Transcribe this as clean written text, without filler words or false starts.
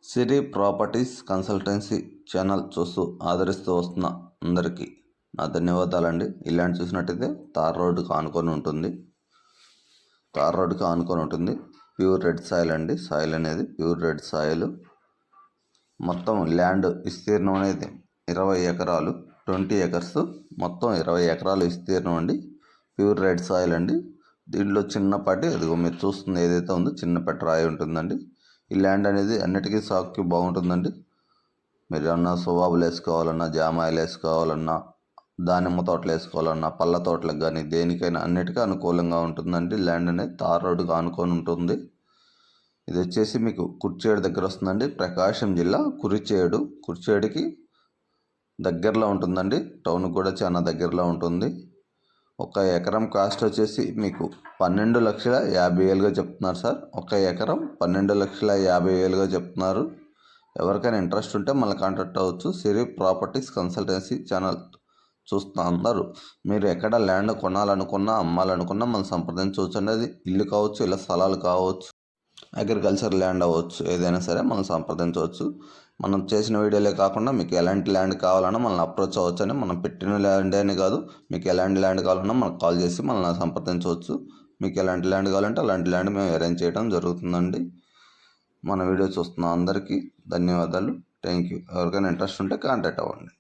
సిరి properties consultancy channel చూస్తూ ఆదరిస్తూ వస్తున్న అందరికీ నా ధన్యవాదాలండి. ఇలాంటి చూసినట్టయితే తార్ రోడ్డుకి ఆనుకొని ఉంటుంది. ప్యూర్ రెడ్ సాయిల్ అండి. సాయిల్ అనేది ప్యూర్ రెడ్ సాయిల్. మొత్తం ల్యాండ్ విస్తీర్ణం అనేది 20 ఎకరాలు, 20 ఎకర్స్, మొత్తం 20 ఎకరాలు విస్తీర్ణం అండి. ప్యూర్ రెడ్ సాయిల్ అండి. దీంట్లో చిన్నపాటి అదిగో మీరు చూస్తుంది ఏదైతే ఉందో చిన్నపాటి రాయి ఉంటుందండి. ఈ ల్యాండ్ అనేది అన్నిటికీ సాగుకి బాగుంటుందండి. మీరు ఏమన్నా సుబాబులు వేసుకోవాలన్నా, జామాయిలు వేసుకోవాలన్నా, దానిమ్మ తోటలు వేసుకోవాలన్నా, పళ్ళ తోటలకు కానీ దేనికైనా అన్నిటికీ అనుకూలంగా ఉంటుందండి. ల్యాండ్ అనేది తార్ రోడ్డుగా ఆనుకొని ఉంటుంది. ఇది వచ్చేసి మీకు కుర్చేడు దగ్గర వస్తుందండి. ప్రకాశం జిల్లా కుర్చేడుకి దగ్గరలో ఉంటుందండి. టౌన్ కూడా చాలా దగ్గరలో ఉంటుంది. ఒక ఎకరం కాస్ట్ వచ్చేసి మీకు 12,50,000గా చెప్తున్నారు సార్. ఒక ఎకరం 12,50,000గా చెప్తున్నారు. ఎవరికైనా ఇంట్రెస్ట్ ఉంటే మళ్ళీ కాంటాక్ట్ అవ్వచ్చు. సిరి ప్రాపర్టీస్ కన్సల్టెన్సీ ఛానల్ చూస్తున్న అందరూ మీరు ఎక్కడ ల్యాండ్ కొనాలనుకున్నా, అమ్మాలనుకున్నా మనం సంప్రదించవచ్చు అండి. అది ఇల్లు కావచ్చు, ఇలా స్థలాలు కావచ్చు, అగ్రికల్చర్ ల్యాండ్ అవ్వచ్చు, ఏదైనా సరే మనం సంప్రదించవచ్చు. మనం చేసిన వీడియోలే కాకుండా మీకు ఎలాంటి ల్యాండ్ కావాలన్నా మనల్ని అప్రోచ్ అవ్వచ్చు అని. మనం పెట్టిన ల్యాండ్ అని కాదు, మీకు ఎలాంటి ల్యాండ్ కావాలన్నా మనకు కాల్ చేసి మనల్ని సంప్రదించవచ్చు. మీకు ఎలాంటి ల్యాండ్ కావాలంటే అలాంటి ల్యాండ్ మేము అరేంజ్ చేయడం జరుగుతుందండి. మన వీడియో చూస్తున్న అందరికీ ధన్యవాదాలు. Thank you. ఎవరికైనా ఇంట్రెస్ట్ ఉంటే కాంటాక్ట్ అవ్వండి.